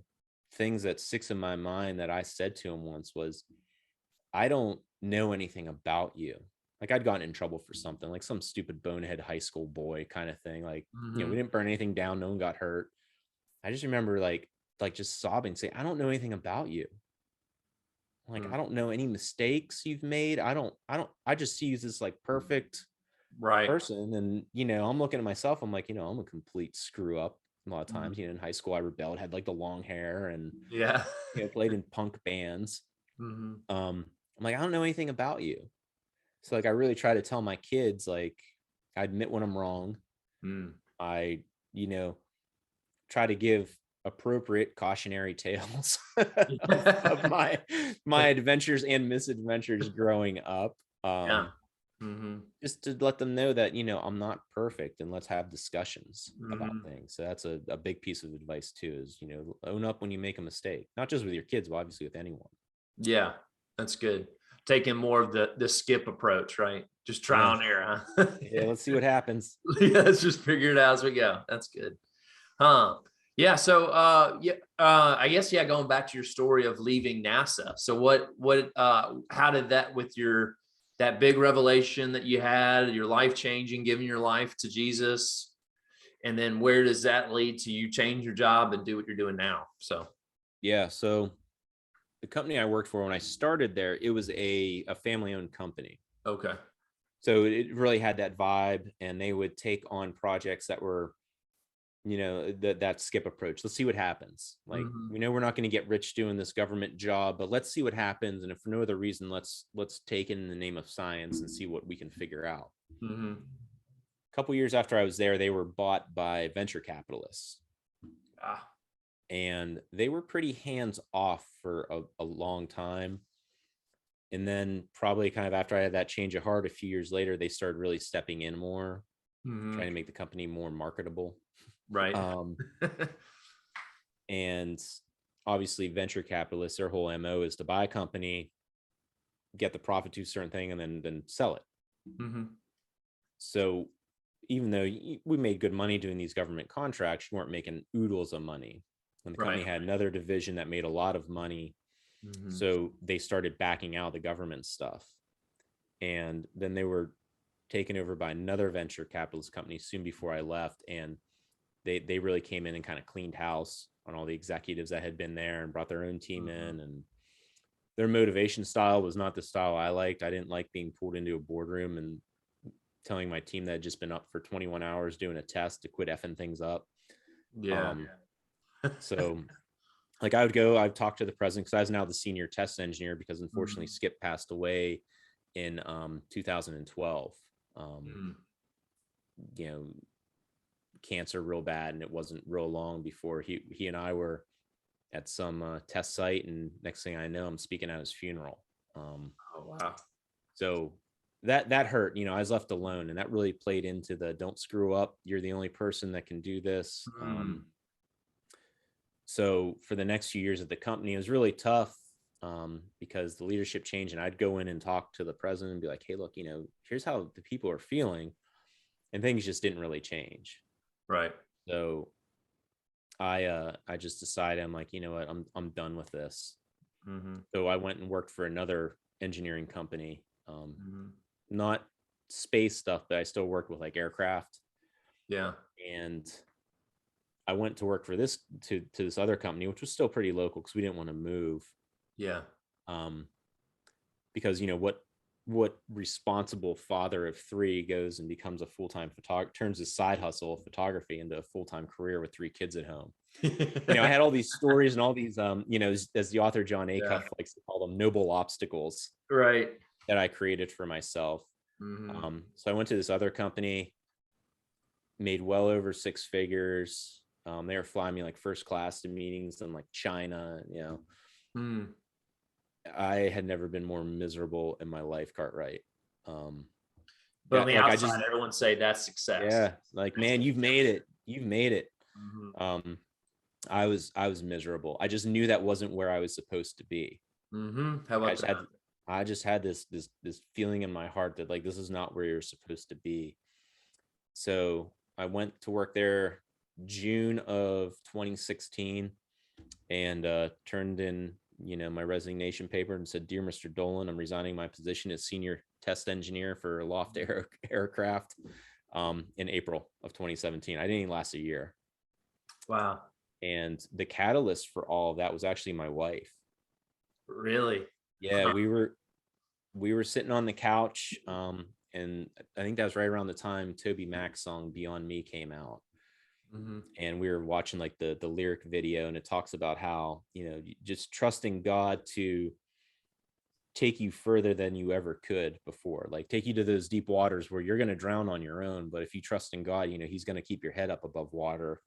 things that sticks in my mind that I said to him once was, I don't know anything about you. Like I'd gotten in trouble for something, like some stupid bonehead high school boy kind of thing. Like, you know, we didn't burn anything down. No one got hurt. I just remember like just sobbing, saying, I don't know anything about you. Like, I don't know any mistakes you've made. I just see you as this like perfect person. And, you know, I'm looking at myself, I'm like, you know, I'm a complete screw up a lot of times. You know, in high school, I rebelled, had like the long hair and, you know, played in punk bands. I'm like, I don't know anything about you. So like, I really try to tell my kids, like, I admit when I'm wrong. I, you know, try to give appropriate cautionary tales of my adventures and misadventures growing up. Just to let them know that, you know, I'm not perfect and let's have discussions about things. So that's a big piece of advice too, is, you know, own up when you make a mistake, not just with your kids, but obviously with anyone. Yeah, that's good. Taking more of the skip approach, right? Just trial and error, huh? Yeah, let's see what happens. Yeah, let's just figure it out as we go. That's good. Yeah. So I guess going back to your story of leaving NASA. So how did that, with that big revelation that you had, your life changing, giving your life to Jesus, and then where does that lead to you change your job and do what you're doing now? So the company I worked for when I started there, it was a family-owned company. Okay. So it really had that vibe, and they would take on projects that were, you know, that skip approach. Let's see what happens. Like, we know we're not going to get rich doing this government job, but let's see what happens. And if for no other reason, let's take it in the name of science and see what we can figure out. A couple years after I was there, they were bought by venture capitalists. And they were pretty hands off for a long time. And then probably kind of after I had that change of heart, a few years later, they started really stepping in more, trying to make the company more marketable. Right. And obviously venture capitalists, their whole MO is to buy a company, get the profit to a certain thing, and then sell it. So even though we made good money doing these government contracts, you weren't making oodles of money. And the company had another division that made a lot of money. So they started backing out the government stuff. And then they were taken over by another venture capitalist company soon before I left. And they really came in and kind of cleaned house on all the executives that had been there and brought their own team in. And their motivation style was not the style I liked. I didn't like being pulled into a boardroom and telling my team that had just been up for 21 hours doing a test to quit effing things up. So like I'd talk to the president, because I was now the senior test engineer, because unfortunately Skip passed away in 2012. You know, cancer real bad, and it wasn't real long before he and I were at some test site, and next thing I know, I'm speaking at his funeral. Oh wow. So that hurt. You know, I was left alone, and that really played into the don't screw up. You're the only person that can do this. So for the next few years at the company, it was really tough because the leadership changed, and I'd go in and talk to the president and be like, hey, look, you know, here's how the people are feeling. And things just didn't really change. Right. So I just decided, I'm like, you know what, I'm done with this. So I went and worked for another engineering company Not space stuff, but I still worked with like aircraft. Yeah. And I went to work for this to this other company, which was still pretty local because we didn't want to move. Yeah. Because what responsible father of three goes and becomes a full-time photographer, turns his side hustle of photography into a full-time career with 3 kids at home. I had all these stories and all these as the author John Acuff likes to call them, noble obstacles, right, that I created for myself. So I went to this other company, made well over 6 figures. They were flying me like first class to meetings in like China. I had never been more miserable in my life, Cartwright. but on the like outside, everyone say that's success. Yeah, like, man, you've made it. You've made it. I was miserable. I just knew that wasn't where I was supposed to be. How about that? I just had this feeling in my heart that like, this is not where you're supposed to be. So I went to work there June of 2016 and turned in my resignation paper and said, "Dear Mr. Dolan, I'm resigning my position as senior test engineer for Loft Aircraft in April of 2017. I didn't even last a year. Wow. And the catalyst for all of that was actually my wife. Really? Yeah, we were sitting on the couch, and I think that was right around the time Toby Mac's song Beyond Me came out. And we were watching like the lyric video, and it talks about how just trusting God to take you further than you ever could before, like take you to those deep waters where you're going to drown on your own, but if you trust in God, he's going to keep your head up above water.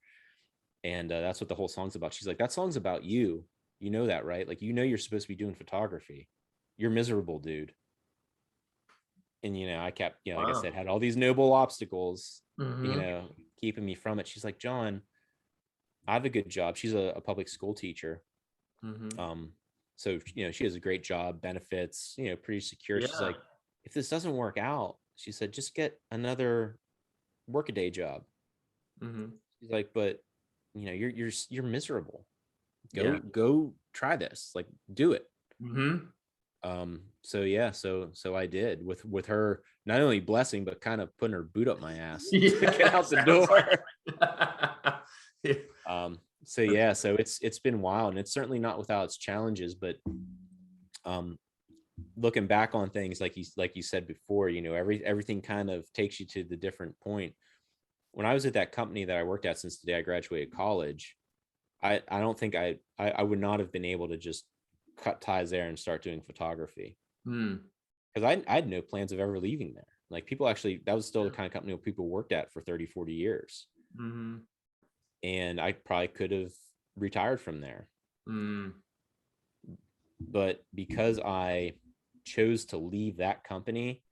And that's what the whole song's about. She's like, that song's about you, that, right? Like, you're supposed to be doing photography. You're miserable, dude. And I kept, like I said, had all these noble obstacles, keeping me from it. She's like, John, I have a good job. She's a public school teacher. So she has a great job, benefits, pretty secure. She's like, if this doesn't work out, she said, just get another workaday job. She's like, but you're miserable. Go try this, like, do it. So I did, with her not only blessing but kind of putting her boot up my ass to get out the door. So it's been wild, and it's certainly not without its challenges, but looking back on things, like you said before, everything kind of takes you to the different point. When I was at that company that I worked at since the day I graduated college, I don't think I would not have been able to just cut ties there and start doing photography, because I had no plans of ever leaving there. Like, people actually, that was still the kind of company where people worked at for 30-40 years. And I probably could have retired from there. But because I chose to leave that company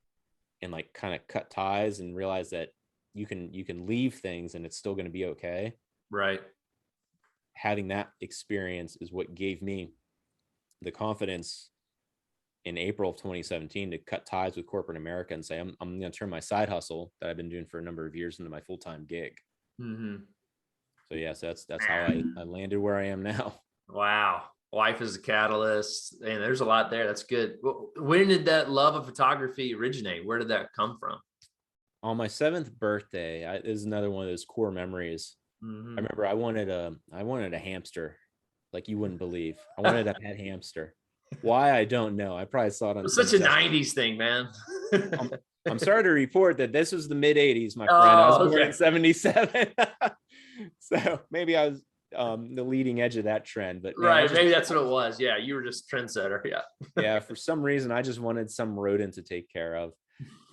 and like kind of cut ties and realize that you can leave things and it's still going to be okay. Right. Having that experience is what gave me the confidence in April of 2017 to cut ties with corporate America and say, I'm going to turn my side hustle that I've been doing for a number of years into my full-time gig. So yes, that's how I landed where I am now. Wow. Wife is a catalyst, and there's a lot there. That's good. When did that love of photography originate? Where did that come from? On my 7th birthday, is another one of those core memories. I remember I wanted a hamster, like you wouldn't believe. I wanted a pet hamster. Why, I don't know. I probably saw it on. It's such a 90s thing, man. I'm sorry to report that this was the mid 80s, my friend. I was born in 77. So maybe I was the leading edge of that trend, but maybe that's what it was. Yeah, you were just trendsetter. Yeah, for some reason I just wanted some rodent to take care of,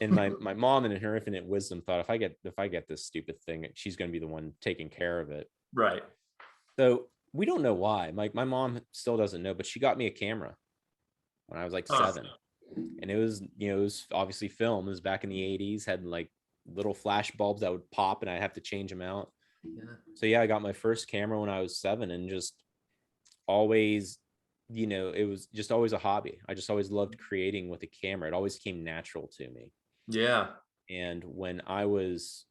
and my mom, in her infinite wisdom, thought if I get this stupid thing, she's going to be the one taking care of it. Right. So we don't know why. My mom still doesn't know, but she got me a camera when I was like 7, and it was obviously film. It was back in the 80s, had like little flash bulbs that would pop, and I'd have to change them out. So I got my first camera when I was 7, and just always, it was just always a hobby. I just always loved creating with a camera. It always came natural to me. Yeah. And when I was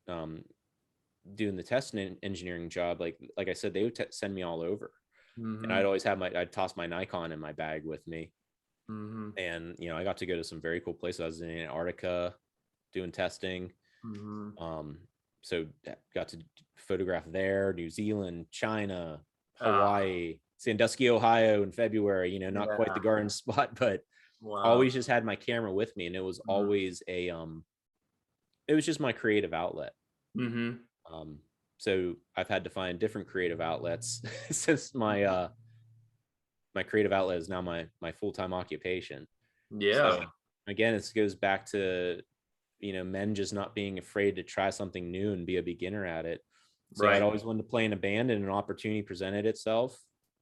doing the test engineering job, like I said, they would send me all over, and I'd always have I'd toss my Nikon in my bag with me. Mm-hmm. And, I got to go to some very cool places. I was in Antarctica doing testing. Mm-hmm. So got to photograph there, New Zealand, China, Ah, Hawaii, Sandusky, Ohio in February, not quite the yeah. garden spot, but Wow. always just had my camera with me. And it was Mm-hmm. always it was just my creative outlet. Mm-hmm. Um, so I've had to find different creative outlets since my creative outlet is now my full-time occupation. So Yeah. again, it goes back to, men just not being afraid to try something new and be a beginner at it. So I'd Right. always wanted to play in a band, and an opportunity presented itself.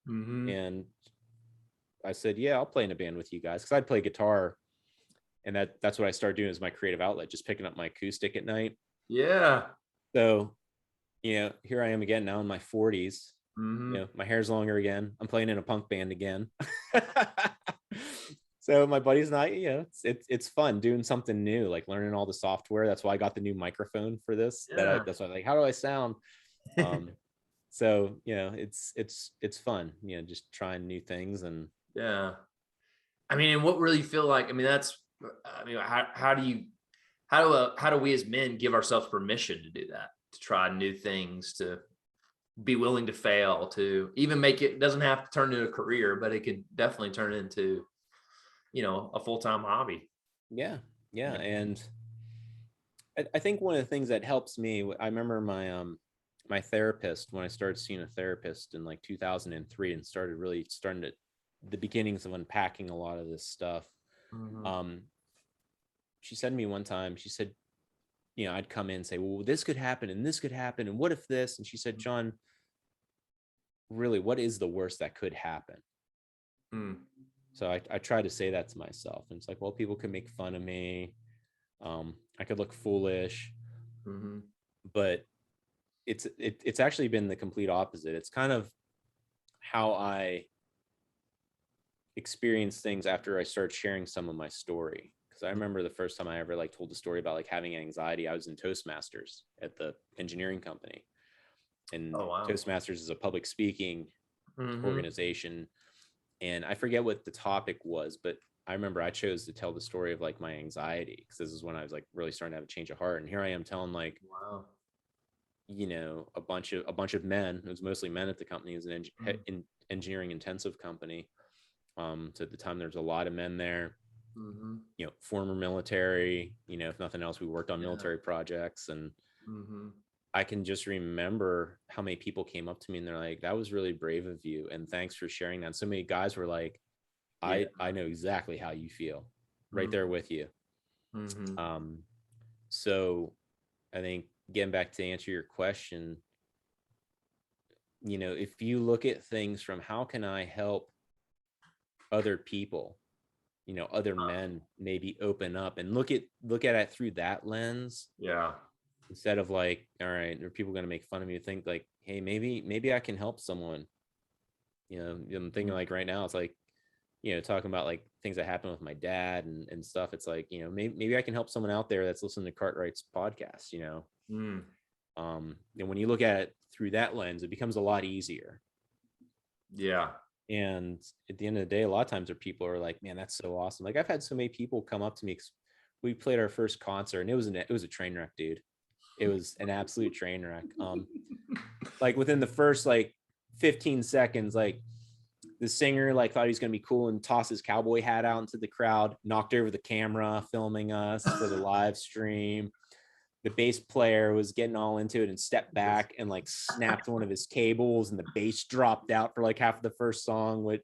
Mm-hmm. And I said, yeah, I'll play in a band with you guys. Cause I'd play guitar, and that's what I started doing as my creative outlet, just picking up my acoustic at night. Yeah. So, here I am again now in my 40s. Mm-hmm. My hair's longer again. I'm playing in a punk band again. So my buddy's and I, it's fun doing something new, like learning all the software. That's why I got the new microphone for this. Yeah. That's why I'm like, how do I sound? Um, so it's fun, just trying new things. And Yeah. I mean, and what really feel like, I mean, how do we as men give ourselves permission to do that, to try new things, to be willing to fail, to even make it doesn't have to turn into a career, but it could definitely turn into, a full-time hobby. yeah, yeah. Yeah. And I think one of the things that helps me, I remember my therapist, when I started seeing a therapist in like 2003 and starting to the beginnings of unpacking a lot of this stuff. Mm-hmm. Um, she said to me one time, she said, I'd come in and say, well, this could happen and this could happen. And what if this? And she said, John, really, what is the worst that could happen? Mm. So I try to say that to myself. And it's like, well, people could make fun of me. I could look foolish, Mm-hmm. but it's actually been the complete opposite. It's kind of how I experience things after I start sharing some of my story. Because I remember the first time I ever told the story about having anxiety, I was in Toastmasters at the engineering company. And Oh, wow. Toastmasters is a public speaking Mm-hmm. organization. And I forget what the topic was, but I remember I chose to tell the story of my anxiety, because this is when I was really starting to have a change of heart. And here I am telling Wow. a bunch of men. It was mostly men at the company. It was an engineering intensive company. So at the time there's a lot of men there, Mm-hmm. former military, if nothing else, we worked on Yeah. military projects. And Mm-hmm. I can just remember how many people came up to me and they're like, that was really brave of you, and thanks for sharing that. And so many guys were like, Yeah. I know exactly how you feel, right Mm-hmm. there with you. Mm-hmm. So I think, getting back to answer your question, if you look at things from how can I help other people, other men maybe open up, and look at it through that lens, Yeah. instead of all right, are people going to make fun of me? Think hey, maybe I can help someone. I'm thinking right now, it's talking about things that happen with my dad and stuff. It's maybe I can help someone out there that's listening to Cartwright's podcast. Mm. And when you look at it through that lens, it becomes a lot easier. Yeah. And at the end of the day, a lot of times people are like, man, that's so awesome. I've had so many people come up to me. We played our first concert, and it was a train wreck, dude. It was an absolute train wreck. Within the first 15 seconds, the singer thought he was going to be cool and tossed his cowboy hat out into the crowd, knocked over the camera filming us for the live stream. The bass player was getting all into it and stepped back and snapped one of his cables, and the bass dropped out for half of the first song.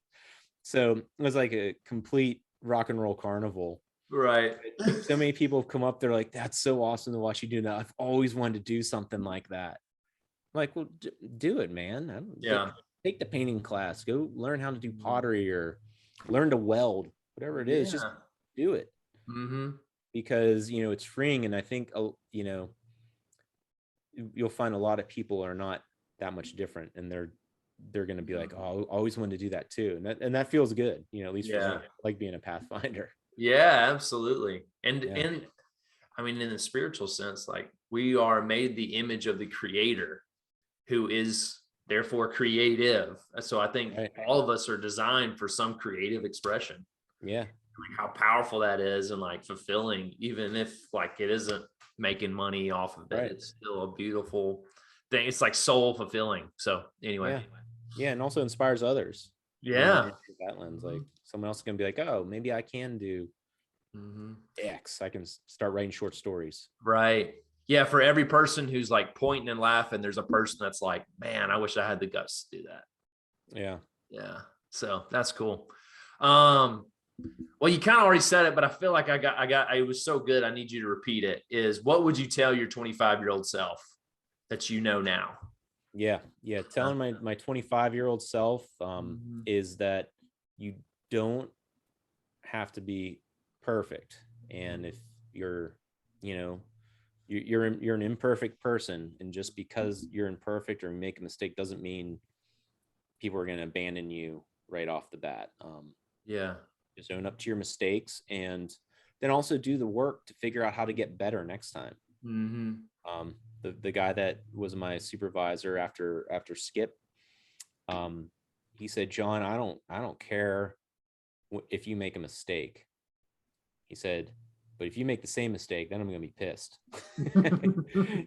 So it was a complete rock and roll carnival. Right. So many people have come up, they're like, that's so awesome to watch you do that. I've always wanted to do something like that. I'm like, well, do it, man. Yeah. Take the painting class, go learn how to do pottery, or learn to weld, whatever it is, just Yeah. do it. Mm-hmm. Because it's freeing. And I think you'll find a lot of people are not that much different, and they're going to be like, oh, I always wanted to do that too. And that feels good, at least for me. I like being a pathfinder. Yeah, absolutely. And Yeah. and I mean, in the spiritual sense, we are made the image of the creator, who is therefore creative. So I think Right. all of us are designed for some creative expression. Yeah. Like how powerful that is and like fulfilling, even if like it isn't making money off of it. Right. It's still a beautiful thing. It's like soul fulfilling. So anyway. Yeah. Yeah. And also inspires others. Yeah. Through that lens, like someone else is gonna be like, oh, maybe I can do Mhm. X. I can start writing short stories. Right. Yeah. For every person who's like pointing and laughing, there's a person that's like, man, I wish I had the guts to do that. Yeah. Yeah. So that's cool. Um, well, you kind of already said it, but I feel like it was so good. I need you to repeat it. Is what would you tell your 25-year-old self that you know now? Yeah. Yeah. Telling my 25-year-old self is that you don't have to be perfect. And if you're, you know, you're an imperfect person, and just because you're imperfect or make a mistake doesn't mean people are going to abandon you right off the bat. Yeah. Just own up to your mistakes, and then also do the work to figure out how to get better next time. The guy that was my supervisor after Skip, he said, John, I don't care if you make a mistake. He said, but if you make the same mistake, then I'm going to be pissed.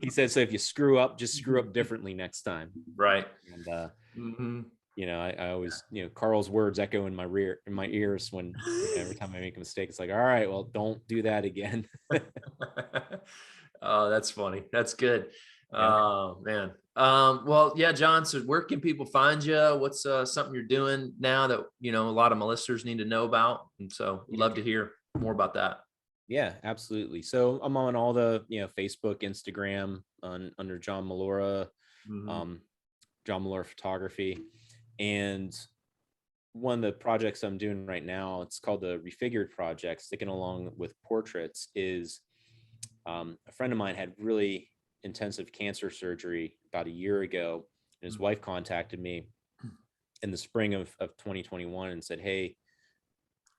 He said, so if you screw up, just screw up differently next time. Right. And you know, I always, you know, Carl's words echo in my ears when, you know, every time I make a mistake, it's like, all right, well, don't do that again. Oh, that's funny. That's good. Yeah. Oh man. Well, yeah, John. So where can people find you? What's something you're doing now that a lot of my listeners need to know about? And so we'd love to hear more about that. Yeah, absolutely. So I'm on all the, Facebook, Instagram under John Mollura, John Mollura Photography. And one of the projects I'm doing right now, it's called the Refigured Project, sticking along with portraits, is a friend of mine had really intensive cancer surgery about a year ago. And his wife contacted me in the spring of 2021 and said, hey,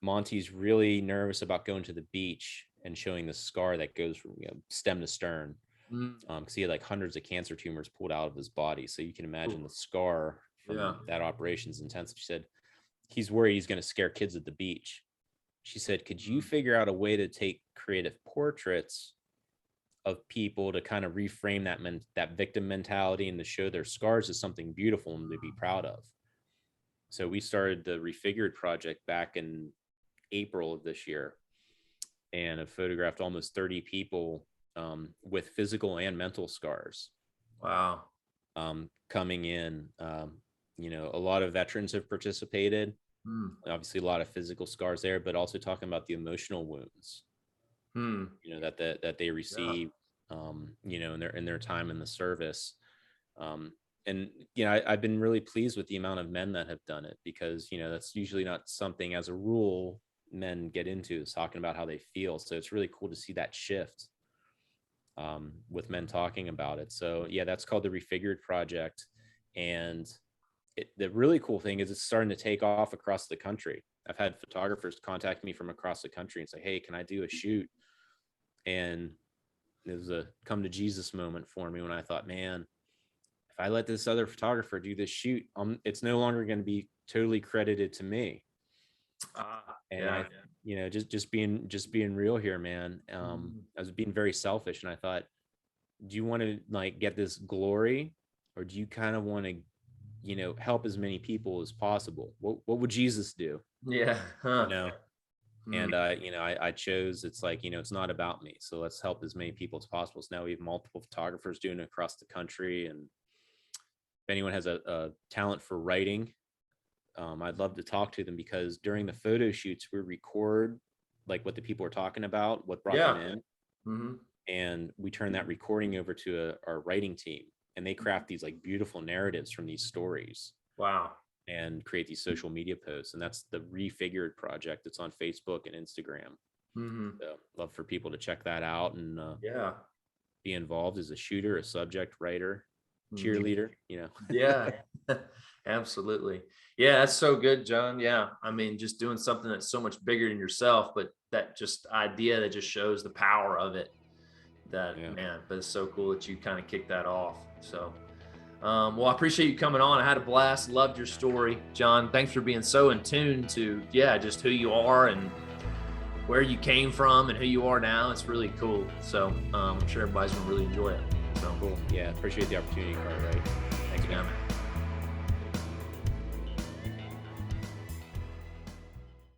Monty's really nervous about going to the beach and showing the scar that goes from stem to stern, because he had like hundreds of cancer tumors pulled out of his body. So you can imagine the scar from that operation's intensive. She said he's worried he's going to scare kids at the beach. She said, could you figure out a way to take creative portraits of people to kind of reframe that victim mentality and to show their scars as something beautiful and to be proud of? So we started the Refigured Project back in April of this year, and have photographed almost 30 people with physical and mental scars. Wow. Coming in, a lot of veterans have participated. Obviously, a lot of physical scars there, but also talking about the emotional wounds, that they receive, in their time in the service. And I've been really pleased with the amount of men that have done it, because that's usually not something, as a rule, men get into, is talking about how they feel. So it's really cool to see that shift with men talking about it. So yeah, that's called the Refigured Project. And the really cool thing is it's starting to take off across the country. I've had photographers contact me from across the country and say, hey, can I do a shoot? And it was a come to Jesus moment for me when I thought, man, if I let this other photographer do this shoot, it's no longer going to be totally credited to me. Just being real here, man. I was being very selfish, and I thought, do you want to like get this glory, or do you kind of want to, help as many people as possible? What would Jesus do? Yeah. And I chose, it's like, it's not about me, so let's help as many people as possible. So now we have multiple photographers doing it across the country, and if anyone has a talent for writing, I'd love to talk to them, because during the photo shoots, we record like what the people are talking about, what brought them in, and we turn that recording over to our writing team, and they craft these like beautiful narratives from these stories. Wow. And create these social media posts, and that's the Refigured Project. It's on Facebook and Instagram. So love for people to check that out and be involved as a shooter, a subject writer, cheerleader. Yeah. Absolutely. Yeah, that's so good, John. Yeah, I mean, just doing something that's so much bigger than yourself, but that just idea that just shows the power of it. Man, but it's so cool that you kind of kicked that off. So Well, I appreciate you coming on. I had a blast. Loved your story, John. Thanks for being so in tune to, just who you are and where you came from and who you are now. It's really cool. So I'm sure everybody's going to really enjoy it. So Cool. Yeah. Appreciate the opportunity, Carter. Right. Thanks, man.